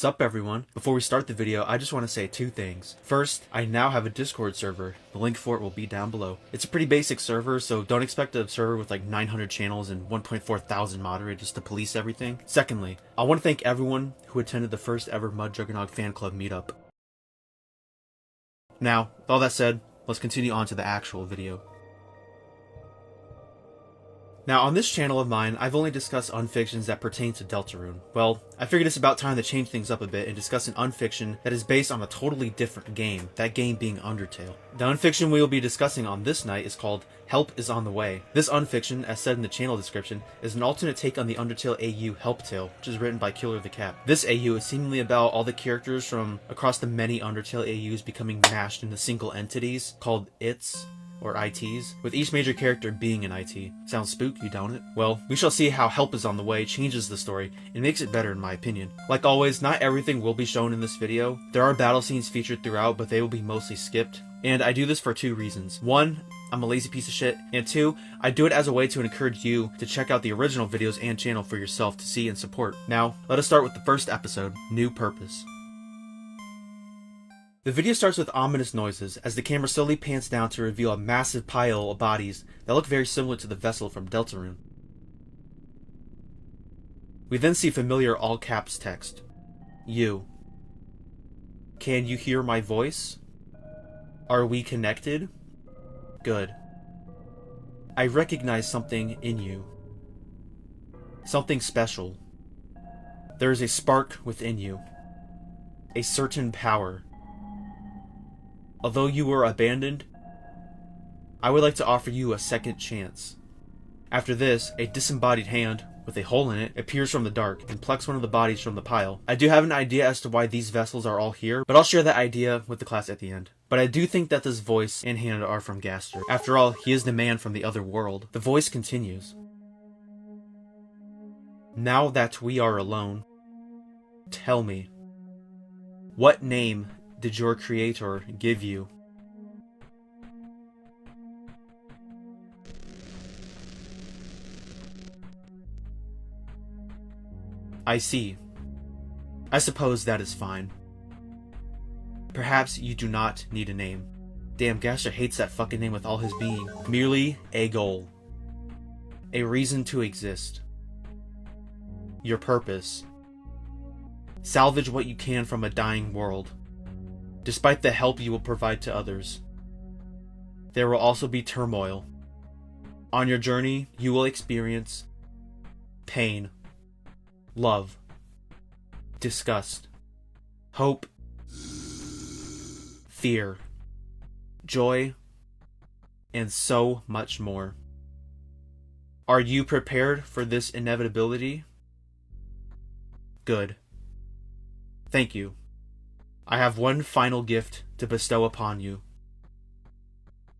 Sup everyone, before we start the video, I just want to say two things. First, I now have a Discord server. The link for it will be down below. It's a pretty basic server, so don't expect a server with like 900 channels and 1.4 thousand moderators to police everything. Secondly, I want to thank everyone who attended the first ever Mud Juggernog fan club meetup. Now, with all that said, let's continue on to the actual video. Now, on this channel of mine, I've only discussed unfictions that pertain to Deltarune. Well, I figured it's about time to change things up a bit and discuss an unfiction that is based on a totally different game, that game being Undertale. The unfiction we will be discussing on this night is called Help is on the Way. This unfiction, as said in the channel description, is an alternate take on the Undertale AU Help Tale, which is written by Killer the Cat. This AU is seemingly about all the characters from across the many Undertale AUs becoming mashed into single entities called ITs, or ITs, with each major character being an IT. Sounds spooky, don't it? Well, we shall see how Help is on the Way changes the story and makes it better in my opinion. Like always, not everything will be shown in this video. There are battle scenes featured throughout, but they will be mostly skipped. And I do this for two reasons. One, I'm a lazy piece of shit, and two, I do it as a way to encourage you to check out the original videos and channel for yourself to see and support. Now, let us start with the first episode, New Purpose. The video starts with ominous noises as the camera slowly pans down to reveal a massive pile of bodies that look very similar to the vessel from Deltarune. We then see familiar all caps text. You. Can you hear my voice? Are we connected? Good. I recognize something in you. Something special. There is a spark within you. A certain power. Although you were abandoned, I would like to offer you a second chance. After this, a disembodied hand, with a hole in it, appears from the dark and plucks one of the bodies from the pile. I do have an idea as to why these vessels are all here, but I'll share that idea with the class at the end. But I do think that this voice and hand are from Gaster. After all, he is the man from the other world. The voice continues. Now that we are alone, tell me, what name did your creator give you? I see. I suppose that is fine. Perhaps you do not need a name. Damn, Gaster hates that fucking name with all his being. Merely a goal. A reason to exist. Your purpose. Salvage what you can from a dying world. Despite the help you will provide to others. There will also be turmoil. On your journey, you will experience pain, love, disgust, hope, fear, joy, and so much more. Are you prepared for this inevitability? Good. Thank you. I have one final gift to bestow upon you.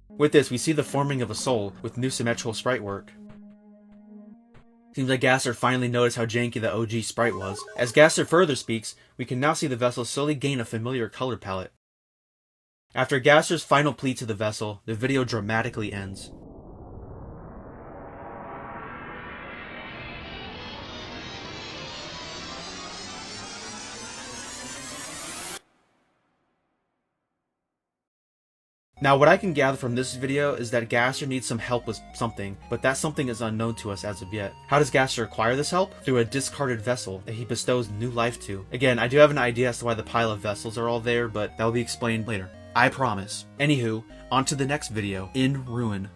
With this, we see the forming of a soul with new symmetrical sprite work. Seems like Gaster finally noticed how janky the OG sprite was. As Gaster further speaks, we can now see the vessel slowly gain a familiar color palette. After Gaster's final plea to the vessel, the video dramatically ends. Now, what I can gather from this video is that Gaster needs some help with something, but that something is unknown to us as of yet. How does Gaster acquire this help? Through a discarded vessel that he bestows new life to. Again, I do have an idea as to why the pile of vessels are all there, but that will be explained later. I promise. Anywho, on to the next video, In Ruin.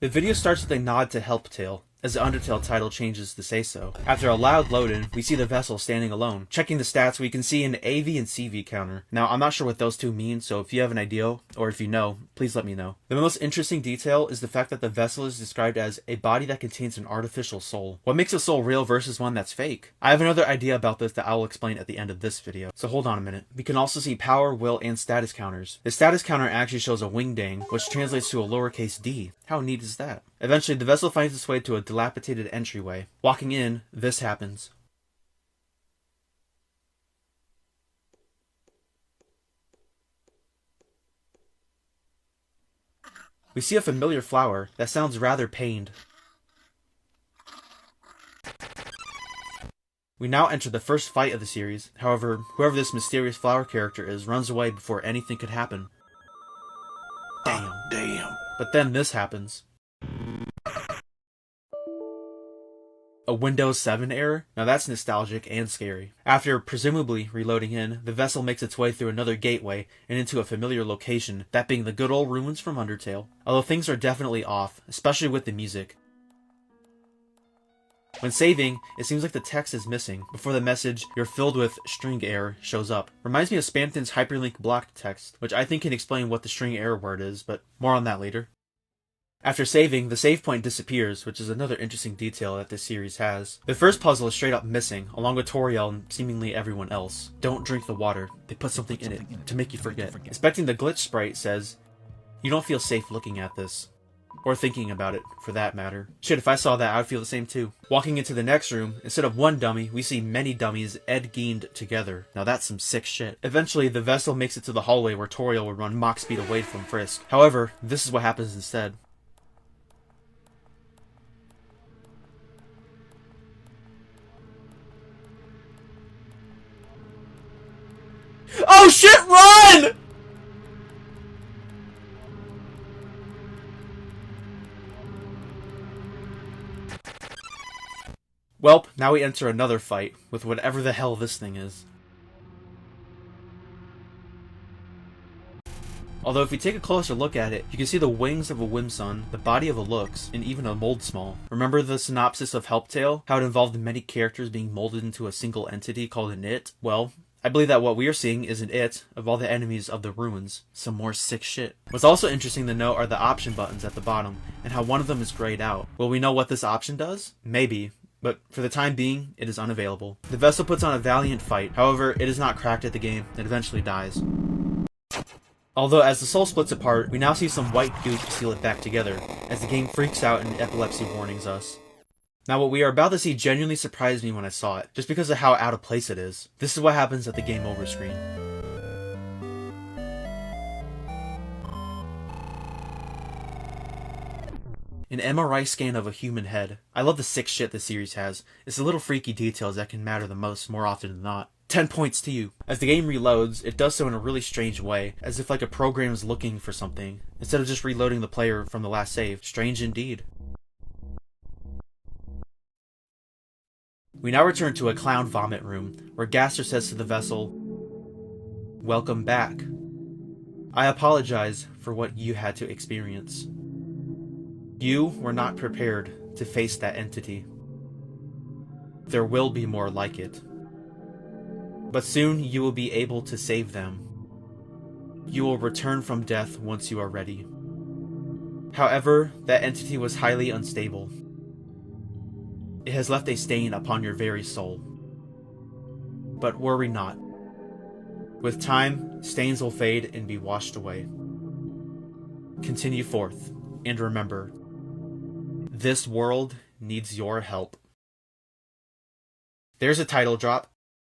The video starts with a nod to Help Tale, as the Undertale title changes to say so. After a loud load-in, we see the vessel standing alone. Checking the stats, we can see an AV and CV counter. Now, I'm not sure what those two mean, so if you have an idea, or if you know, please let me know. The most interesting detail is the fact that the vessel is described as a body that contains an artificial soul. What makes a soul real versus one that's fake? I have another idea about this that I will explain at the end of this video, so hold on a minute. We can also see power, will, and status counters. The status counter actually shows a wingdang, which translates to a lowercase d. How neat is that? Eventually, the vessel finds its way to a dilapidated entryway. Walking in, this happens. We see a familiar flower that sounds rather pained. We now enter the first fight of the series. However, whoever this mysterious flower character is runs away before anything could happen. Damn. But then this happens. A Windows 7 error? Now that's nostalgic and scary. After presumably reloading in, the vessel makes its way through another gateway and into a familiar location, that being the good old ruins from Undertale. Although things are definitely off, especially with the music. When saving, it seems like the text is missing before the message, "You're filled with string error," shows up. Reminds me of Spamton's hyperlink blocked text, which I think can explain what the string error word is, but more on that later. After saving, the save point disappears, which is another interesting detail that this series has. The first puzzle is straight up missing, along with Toriel and seemingly everyone else. Don't drink the water. They put something in it to make you forget. Inspecting the glitch sprite says, "You don't feel safe looking at this." Or thinking about it, for that matter. Shit, if I saw that, I would feel the same too. Walking into the next room, instead of one dummy, we see many dummies Ed-Geined together. Now that's some sick shit. Eventually, the vessel makes it to the hallway where Toriel would run Mach speed away from Frisk. However, this is what happens instead. Oh shit, run! Welp, now we enter another fight, with whatever the hell this thing is. Although if we take a closer look at it, you can see the wings of a Whimsun, the body of a Lux, and even a Moldsmal. Remember the synopsis of Helptale? How it involved many characters being molded into a single entity called an It? Well, I believe that what we are seeing is an It of all the enemies of the ruins. Some more sick shit. What's also interesting to note are the option buttons at the bottom, and how one of them is grayed out. Will we know what this option does? Maybe. But for the time being, it is unavailable. The vessel puts on a valiant fight, however, it is not cracked at the game, and eventually dies. Although as the soul splits apart, we now see some white goop seal it back together, as the game freaks out and epilepsy warnings us. Now what we are about to see genuinely surprised me when I saw it, just because of how out of place it is. This is what happens at the game over screen. An MRI scan of a human head. I love the sick shit this series has. It's the little freaky details that can matter the most more often than not. 10 points to you. As the game reloads, it does so in a really strange way, as if like a program is looking for something, instead of just reloading the player from the last save. Strange indeed. We now return to a clown vomit room, where Gaster says to the vessel, "Welcome back. I apologize for what you had to experience. You were not prepared to face that entity. There will be more like it. But soon you will be able to save them. You will return from death once you are ready. However, that entity was highly unstable. It has left a stain upon your very soul. But worry not. With time, stains will fade and be washed away. Continue forth, and remember, this world needs your help." There's a title drop.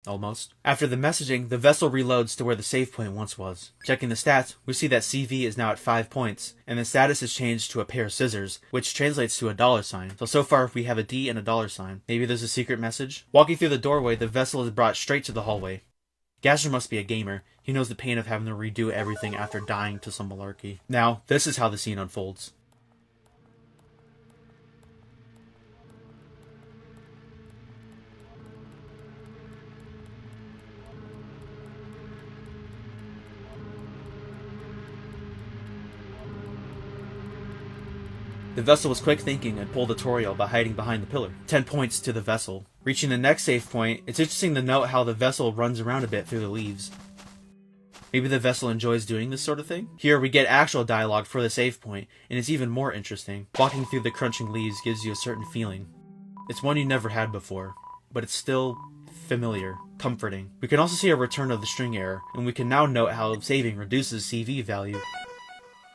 Almost. After the messaging, the vessel reloads to where the save point once was. Checking the stats, we see that CV is now at 5 points, and the status is changed to a pair of scissors, which translates to a $sign. So far we have a D and a $sign. Maybe there's a secret message? Walking through the doorway, the vessel is brought straight to the hallway. Gaster must be a gamer. He knows the pain of having to redo everything after dying to some malarkey. Now, this is how the scene unfolds. The vessel was quick thinking and pulled a Toriel by hiding behind the pillar. 10 points to the vessel. Reaching the next save point, it's interesting to note how the vessel runs around a bit through the leaves. Maybe the vessel enjoys doing this sort of thing? Here we get actual dialogue for the save point, and it's even more interesting. Walking through the crunching leaves gives you a certain feeling. It's one you never had before, but it's still familiar, comforting. We can also see a return of the string error, and we can now note how saving reduces CV value.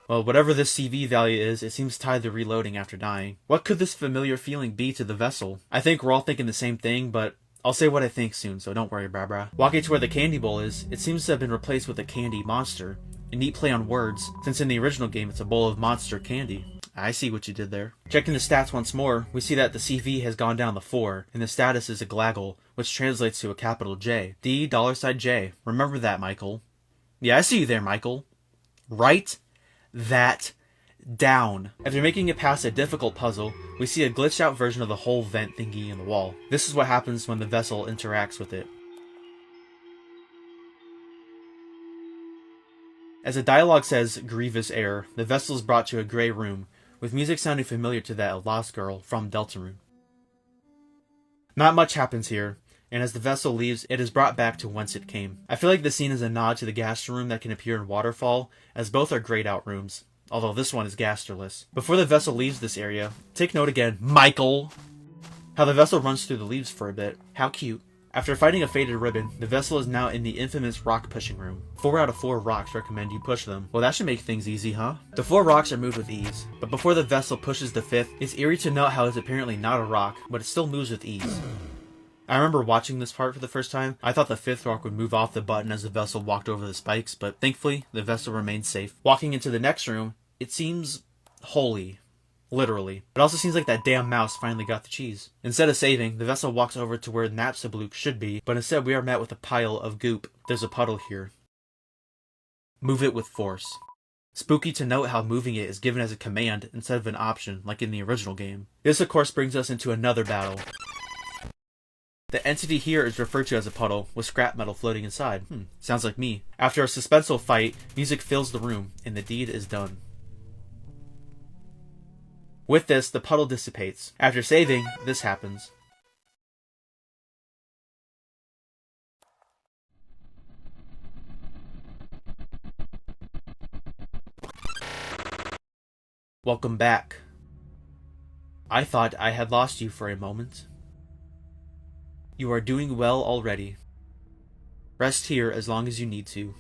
Well, whatever this CV value is, it seems tied to reloading after dying. What could this familiar feeling be to the vessel? I think we're all thinking the same thing, but I'll say what I think soon, so don't worry, brah. Walking to where the candy bowl is, it seems to have been replaced with a candy monster. A neat play on words, since in the original game it's a bowl of monster candy. I see what you did there. Checking the stats once more, we see that the CV has gone down to 4, and the status is a glaggle, which translates to a capital J. $J. Remember that, Michael. Yeah, I see you there, Michael. Write that down. After making it past a difficult puzzle, we see a glitched out version of the whole vent thingy in the wall. This is what happens when the vessel interacts with it. As the dialogue says, grievous error, the vessel is brought to a grey room, with music sounding familiar to that of Lost Girl from Deltarune. Not much happens here, and as the vessel leaves, it is brought back to whence it came. I feel like this scene is a nod to the Gaster room that can appear in Waterfall, as both are grayed out rooms, although this one is Gasterless. Before the vessel leaves this area, take note again, Michael, how the vessel runs through the leaves for a bit. How cute. After fighting a faded ribbon, the vessel is now in the infamous rock pushing room. 4 out of 4 rocks recommend you push them. Well, that should make things easy, huh? The 4 rocks are moved with ease, but before the vessel pushes the 5th, it's eerie to note how it's apparently not a rock, but it still moves with ease. I remember watching this part for the first time. I thought the 5th rock would move off the button as the vessel walked over the spikes, but thankfully, the vessel remained safe. Walking into the next room, it seems holy. Literally. It also seems like that damn mouse finally got the cheese. Instead of saving, the vessel walks over to where Napstablook should be, but instead we are met with a pile of goop. There's a puddle here. Move it with force. Spooky to note how moving it is given as a command instead of an option, like in the original game. This of course brings us into another battle. The entity here is referred to as a puddle, with scrap metal floating inside. Sounds like me. After a suspenseful fight, music fills the room, and the deed is done. With this, the puddle dissipates. After saving, this happens. Welcome back. I thought I had lost you for a moment. You are doing well already. Rest here as long as you need to.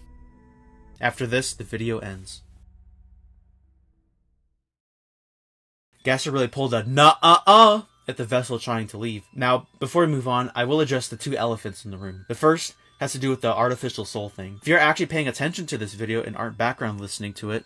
After this, the video ends. Gaster really pulled a nuh-uh-uh at the vessel trying to leave. Now, before we move on, I will address the 2 elephants in the room. The first has to do with the artificial soul thing. If you're actually paying attention to this video and aren't background listening to it,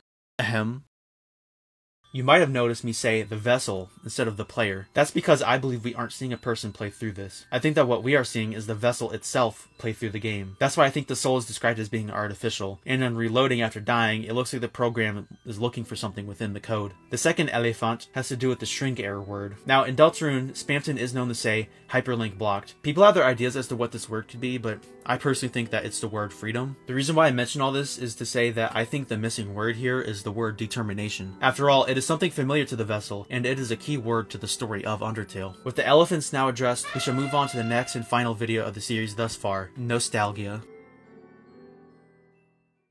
you might have noticed me say the vessel instead of the player. That's because I believe we aren't seeing a person play through this. I think that what we are seeing is the vessel itself play through the game. That's why I think the soul is described as being artificial, and in reloading after dying, it looks like the program is looking for something within the code. The second elephant has to do with the shrink error word. Now, in Deltarune, Spamton is known to say hyperlink blocked. People have their ideas as to what this word could be, but I personally think that it's the word freedom. The reason why I mention all this is to say that I think the missing word here is the word determination. After all, it is something familiar to the vessel, and it is a key word to the story of Undertale. With the elephants now addressed, we shall move on to the next and final video of the series thus far, Nostalgia.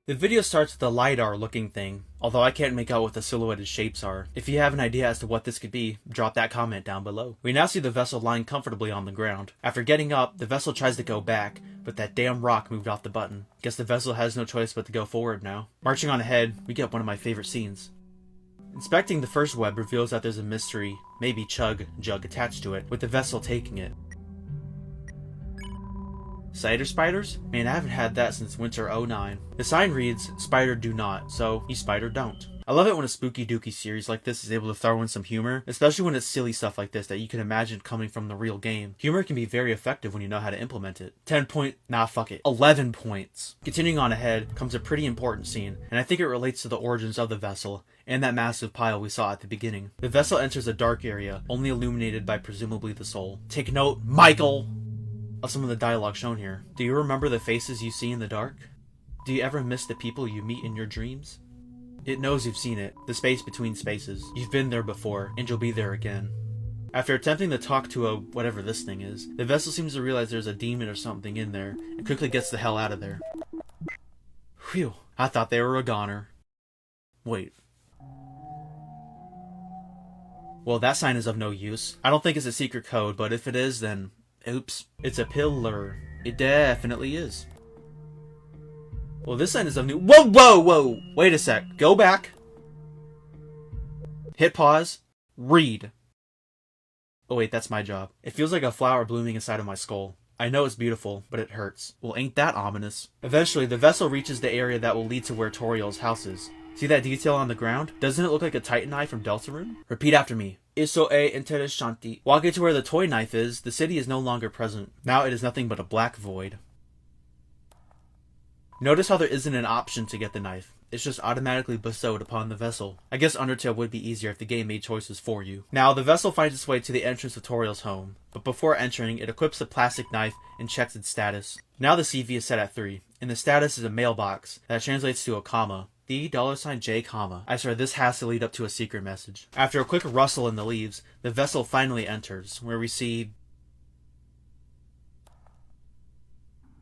The video starts with a LiDAR looking thing, although I can't make out what the silhouetted shapes are. If you have an idea as to what this could be, drop that comment down below. We now see the vessel lying comfortably on the ground. After getting up, the vessel tries to go back, but that damn rock moved off the button. Guess the vessel has no choice but to go forward now. Marching on ahead, we get one of my favorite scenes. Inspecting the first web reveals that there's a mystery, maybe jug attached to it, with the vessel taking it. Cider spiders? Man, I haven't had that since winter 09. The sign reads, spider do not, so you spider don't. I love it when a spooky dooky series like this is able to throw in some humor, especially when it's silly stuff like this that you can imagine coming from the real game. Humor can be very effective when you know how to implement it. 11 points. Continuing on ahead comes a pretty important scene, and I think it relates to the origins of the vessel and that massive pile we saw at the beginning. The vessel enters a dark area, only illuminated by presumably the soul. Take note, Michael, of some of the dialogue shown here. Do you remember the faces you see in the dark? Do you ever miss the people you meet in your dreams? It knows you've seen it, the space between spaces. You've been there before, and you'll be there again. After attempting to talk to whatever this thing is, the vessel seems to realize there's a demon or something in there, and quickly gets the hell out of there. Phew, I thought they were a goner. Wait. Well, that sign is of no use. I don't think it's a secret code, but if it is, then oops. It's a pillar. It definitely is. Well, this sign is of new— Whoa! Wait a sec. Go back. Hit pause. Read. Oh wait, that's my job. It feels like a flower blooming inside of my skull. I know it's beautiful, but it hurts. Well, ain't that ominous? Eventually, the vessel reaches the area that will lead to where Toriel's house is. See that detail on the ground? Doesn't it look like a Titan eye from Deltarune? Repeat after me. Isso è interessante. Walking to where the toy knife is, the city is no longer present. Now it is nothing but a black void. Notice how there isn't an option to get the knife. It's just automatically bestowed upon the vessel. I guess Undertale would be easier if the game made choices for you. Now, the vessel finds its way to the entrance of Toriel's home, but before entering, it equips the plastic knife and checks its status. Now the CV is set at 3, and the status is a mailbox that translates to a comma. The $J comma. I swear this has to lead up to a secret message. After a quick rustle in the leaves, the vessel finally enters, where we see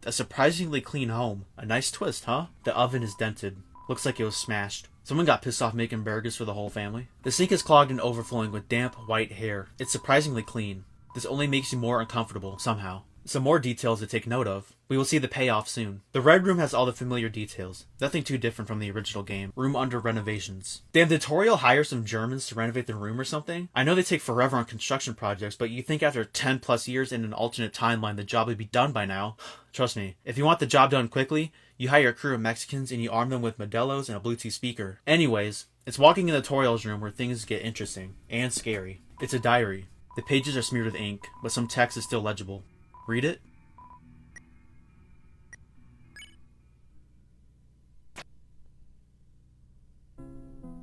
a surprisingly clean home. A nice twist, huh? The oven is dented. Looks like it was smashed. Someone got pissed off making burgers for the whole family. The sink is clogged and overflowing with damp, white hair. It's surprisingly clean. This only makes you more uncomfortable, somehow. Some more details to take note of. We will see the payoff soon. The red room has all the familiar details. Nothing too different from the original game. Room under renovations. Damn, did Toriel hire some Germans to renovate the room or something? I know they take forever on construction projects, but you think after 10 plus years in an alternate timeline the job would be done by now. Trust me, if you want the job done quickly, you hire a crew of Mexicans and you arm them with Modelos and a Bluetooth speaker. Anyways, it's walking in the Toriel's room where things get interesting. And scary. It's a diary. The pages are smeared with ink, but some text is still legible. Read it?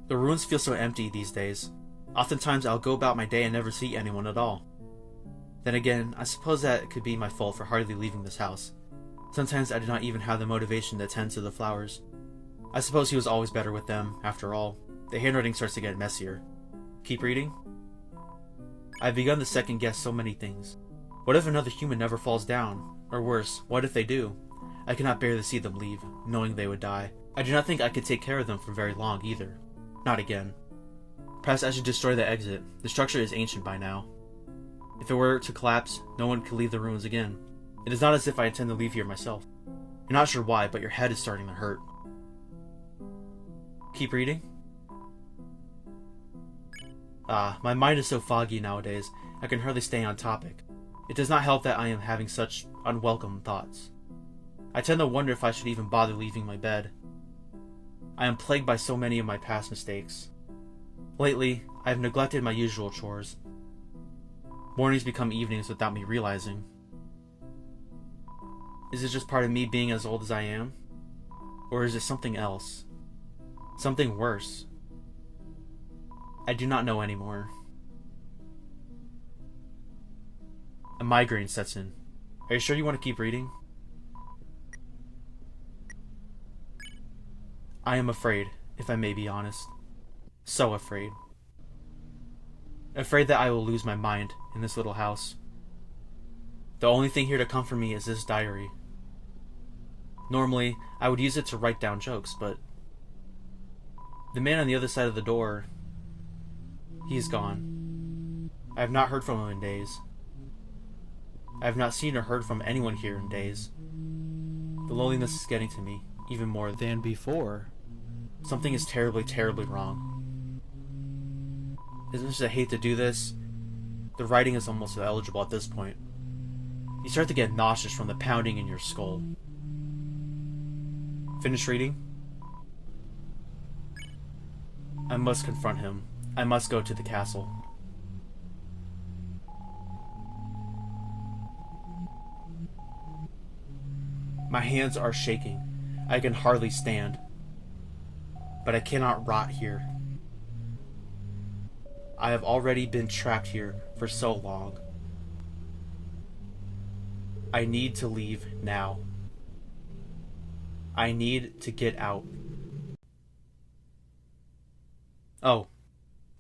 The ruins feel so empty these days. Oftentimes I'll go about my day and never see anyone at all. Then again, I suppose that it could be my fault for hardly leaving this house. Sometimes I do not even have the motivation to tend to the flowers. I suppose he was always better with them, after all. The handwriting starts to get messier. Keep reading? I've begun to second guess so many things. What if another human never falls down? Or worse, what if they do? I cannot bear to see them leave, knowing they would die. I do not think I could take care of them for very long, either. Not again. Perhaps I should destroy the exit. The structure is ancient by now. If it were to collapse, no one could leave the ruins again. It is not as if I intend to leave here myself. You're not sure why, but your head is starting to hurt. Keep reading? My mind is so foggy nowadays, I can hardly stay on topic. It does not help that I am having such unwelcome thoughts. I tend to wonder if I should even bother leaving my bed. I am plagued by so many of my past mistakes. Lately, I have neglected my usual chores. Mornings become evenings without me realizing. Is it just part of me being as old as I am? Or is it something else? Something worse? I do not know anymore. A migraine sets in. Are you sure you want to keep reading? I am afraid, if I may be honest. So afraid. Afraid that I will lose my mind in this little house. The only thing here to comfort me is this diary. Normally, I would use it to write down jokes, but the man on the other side of the door, he's gone. I have not heard from him in days. I have not seen or heard from anyone here in days. The loneliness is getting to me, even more than before. Something is terribly, terribly wrong. As much as I hate to do this, the writing is almost illegible at this point. You start to get nauseous from the pounding in your skull. Finish reading? I must confront him. I must go to the castle. My hands are shaking. I can hardly stand. But I cannot rot here. I have already been trapped here for so long. I need to leave now. I need to get out. Oh.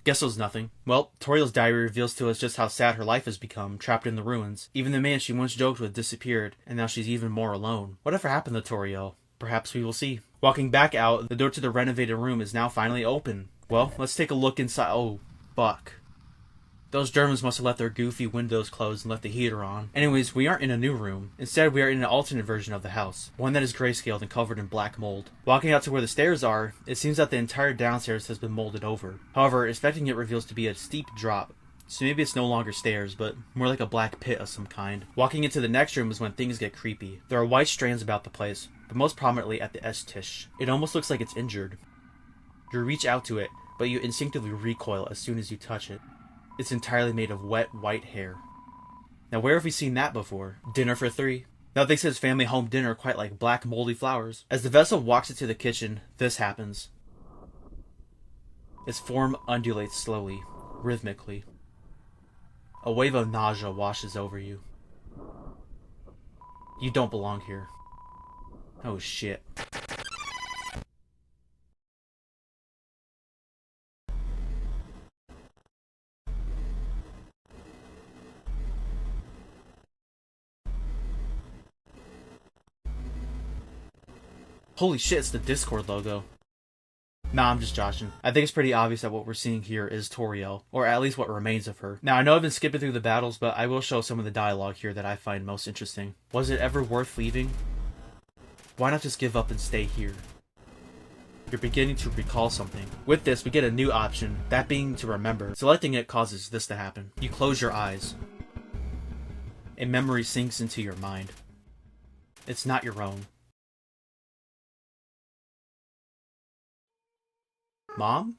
Guess it was nothing. Well, Toriel's diary reveals to us just how sad her life has become, trapped in the ruins. Even the man she once joked with disappeared, and now she's even more alone. Whatever happened to Toriel? Perhaps we will see. Walking back out, the door to the renovated room is now finally open. Well, let's take a look inside. Oh, fuck. Those Germans must have left their goofy windows closed and left the heater on. Anyways, we aren't in a new room. Instead, we are in an alternate version of the house. One that is grayscaled and covered in black mold. Walking out to where the stairs are, it seems that the entire downstairs has been molded over. However, inspecting it reveals to be a steep drop. So maybe it's no longer stairs, but more like a black pit of some kind. Walking into the next room is when things get creepy. There are white strands about the place, but most prominently at the S-Tisch. It almost looks like it's injured. You reach out to it, but you instinctively recoil as soon as you touch it. It's entirely made of wet, white hair. Now where have we seen that before? Dinner for three. Nothing says family home dinner quite like black, moldy flowers. As the vessel walks into the kitchen, this happens. Its form undulates slowly, rhythmically. A wave of nausea washes over you. You don't belong here. Oh shit. Holy shit, it's the Discord logo. Nah, I'm just joshing. I think it's pretty obvious that what we're seeing here is Toriel, or at least what remains of her. Now, I know I've been skipping through the battles, but I will show some of the dialogue here that I find most interesting. Was it ever worth leaving? Why not just give up and stay here? You're beginning to recall something. With this, we get a new option, that being to remember. Selecting it causes this to happen. You close your eyes. A memory sinks into your mind. It's not your own. Mom?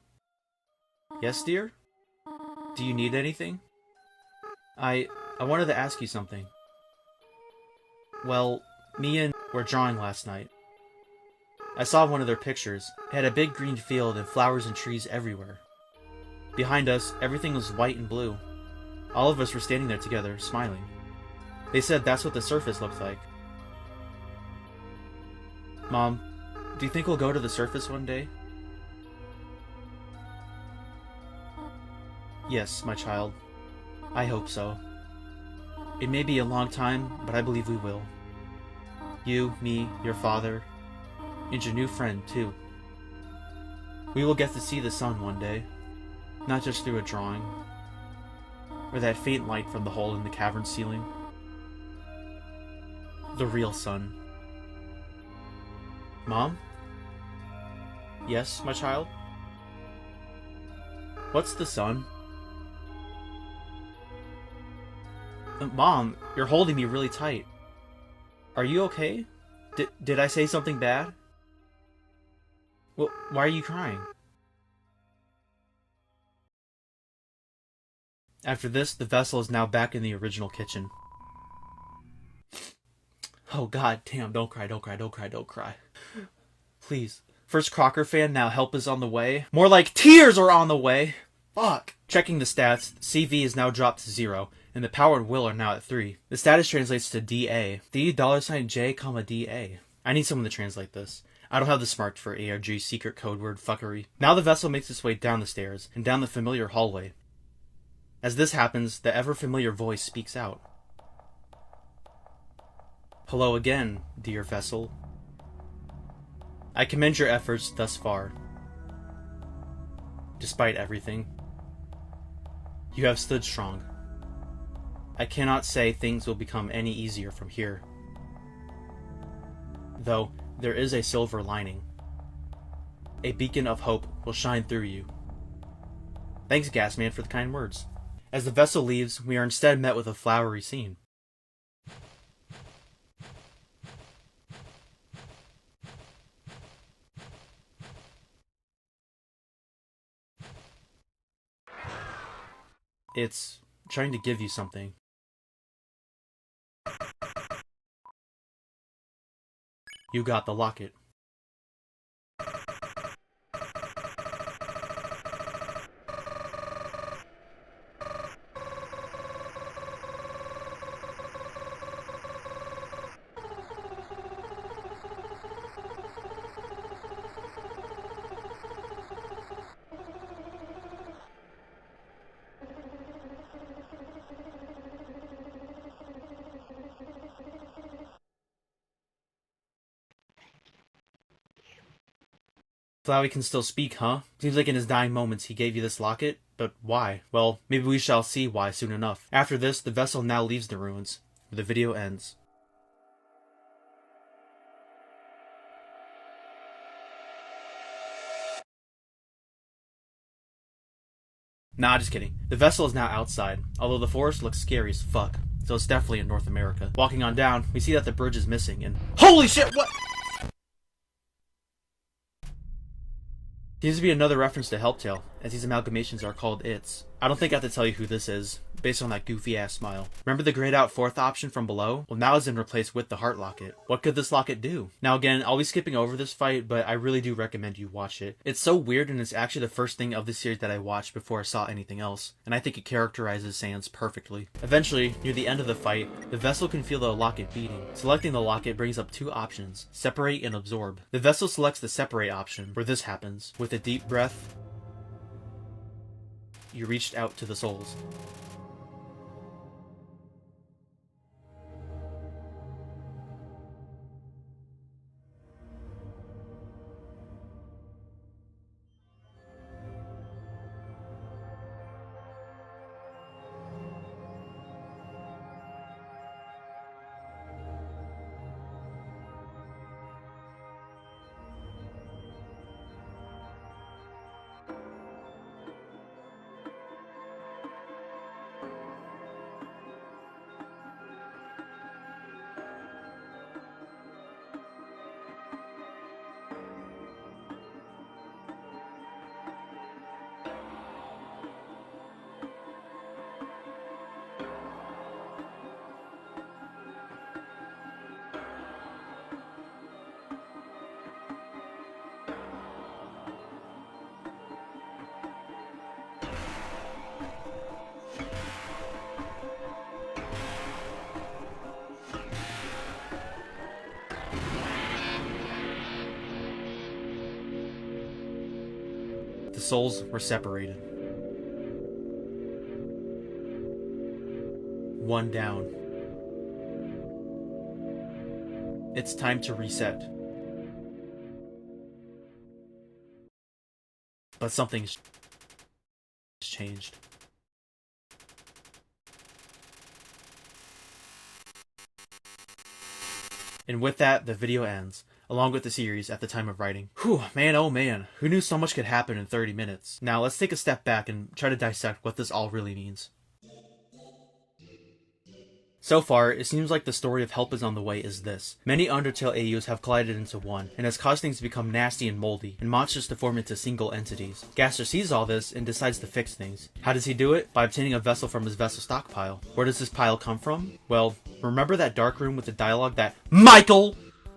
Yes, dear? Do you need anything? I wanted to ask you something. Well, me and were drawing last night. I saw one of their pictures. It had a big green field and flowers and trees everywhere. Behind us, everything was white and blue. All of us were standing there together, smiling. They said that's what the surface looked like. Mom, do you think we'll go to the surface one day? Yes, my child. I hope so. It may be a long time, but I believe we will. You, me, your father, and your new friend, too. We will get to see the sun one day, not just through a drawing, or that faint light from the hole in the cavern ceiling. The real sun. Mom? Yes, my child? What's the sun? Mom, you're holding me really tight. Are you okay? Did I say something bad? Well, why are you crying? After this, the vessel is now back in the original kitchen. Oh god damn, don't cry, don't cry, don't cry, don't cry. Please. First Crocker fan, now help is on the way. More like tears are on the way! Fuck! Checking the stats, CV is now dropped to 0, and the powered will are now at 3. The status translates to DA. $J, DA. I need someone to translate this. I don't have the smart for ARG secret code word fuckery. Now the vessel makes its way down the stairs, and down the familiar hallway. As this happens, the ever-familiar voice speaks out. Hello again, dear vessel. I commend your efforts thus far. Despite everything, you have stood strong. I cannot say things will become any easier from here. Though, there is a silver lining. A beacon of hope will shine through you. Thanks, Gasman, for the kind words. As the vessel leaves, we are instead met with a flowery scene. It's trying to give you something. You got the locket. Flowey can still speak, huh? Seems like in his dying moments he gave you this locket, but why? Well, maybe we shall see why soon enough. After this, the vessel now leaves the ruins, where the video ends. Nah, just kidding. The vessel is now outside, although the forest looks scary as fuck, so it's definitely in North America. Walking on down, we see that the bridge is missing, and HOLY SHIT, what? Seems to be another reference to Helptail, as these amalgamations are called its. I don't think I have to tell you who this is, based on that goofy ass smile. Remember the grayed out fourth option from below? Well, now it's been replaced with the heart locket. What could this locket do? Now again, I'll be skipping over this fight, but I really do recommend you watch it. It's so weird, and it's actually the first thing of the series that I watched before I saw anything else, and I think it characterizes Sans perfectly. Eventually, near the end of the fight, the vessel can feel the locket beating. Selecting the locket brings up two options, separate and absorb. The vessel selects the separate option, where this happens. With a deep breath, you reached out to the souls. The souls were separated. One down. It's time to reset. But something's changed. And with that, the video ends, along with the series at the time of writing. Whew, man, oh man, who knew so much could happen in 30 minutes? Now let's take a step back and try to dissect what this all really means. So far, it seems like the story of Help is on the Way is this. Many Undertale AUs have collided into one, and has caused things to become nasty and moldy, and monsters to form into single entities. Gaster sees all this and decides to fix things. How does he do it? By obtaining a vessel from his vessel stockpile. Where does this pile come from? Well, remember that dark room with the dialogue that Michael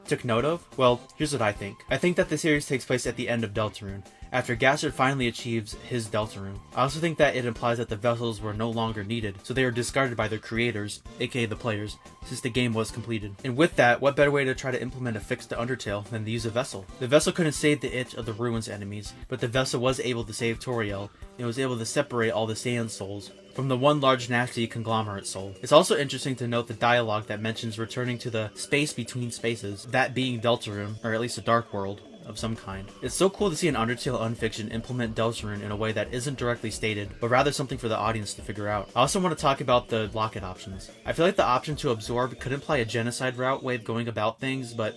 took note of? Well, here's what I think. I think that the series takes place at the end of Deltarune, after Gaster finally achieves his Deltarune. I also think that it implies that the vessels were no longer needed, so they are discarded by their creators, aka the players, since the game was completed. And with that, what better way to try to implement a fix to Undertale than to use a vessel? The vessel couldn't save the itch of the ruins enemies, but the vessel was able to save Toriel, and was able to separate all the Sand Souls from the one large nasty conglomerate soul. It's also interesting to note the dialogue that mentions returning to the space between spaces, that being Deltarune, or at least a dark world of some kind. It's so cool to see an Undertale unfiction implement Deltarune in a way that isn't directly stated, but rather something for the audience to figure out. I also want to talk about the locket options. I feel like the option to absorb could imply a genocide route way of going about things, but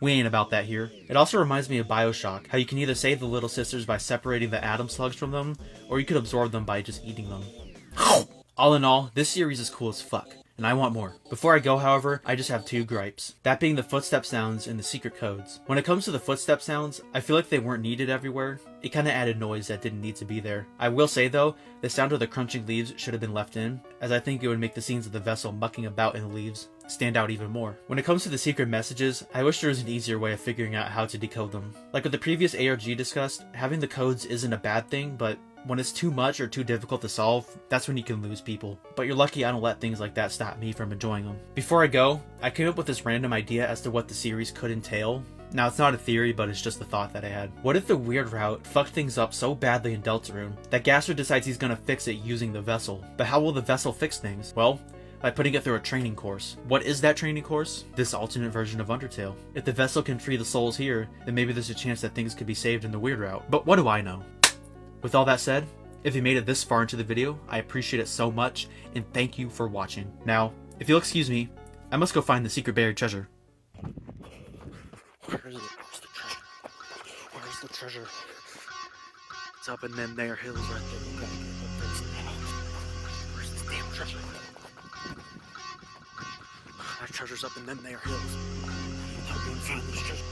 we ain't about that here. It also reminds me of Bioshock, how you can either save the little sisters by separating the atom slugs from them, or you could absorb them by just eating them. All in all, this series is cool as fuck, and I want more. Before I go, however, I just have two gripes. That being the footstep sounds and the secret codes. When it comes to the footstep sounds, I feel like they weren't needed everywhere. It kinda added noise that didn't need to be there. I will say though, the sound of the crunching leaves should have been left in, as I think it would make the scenes of the vessel mucking about in the leaves stand out even more. When it comes to the secret messages, I wish there was an easier way of figuring out how to decode them. Like with the previous ARG discussed, having the codes isn't a bad thing, but when it's too much or too difficult to solve, that's when you can lose people. But you're lucky I don't let things like that stop me from enjoying them. Before I go, I came up with this random idea as to what the series could entail. Now, it's not a theory, but it's just a thought that I had. What if the weird route fucked things up so badly in Deltarune that Gaster decides he's gonna fix it using the vessel? But how will the vessel fix things? Well, by putting it through a training course. What is that training course? This alternate version of Undertale. If the vessel can free the souls here, then maybe there's a chance that things could be saved in the weird route. But what do I know? With all that said, if you made it this far into the video, I appreciate it so much, and thank you for watching. Now, if you'll excuse me, I must go find the secret buried treasure. Where is it? Where's the treasure? Where's the treasure? It's up in them there hills right there. We gotta get this now. Where's this damn treasure? That treasure's up in them there hills. How can we find this treasure?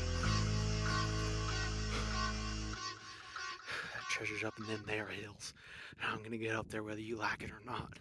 treasure's up in them there hills. And I'm gonna get up there whether you like it or not.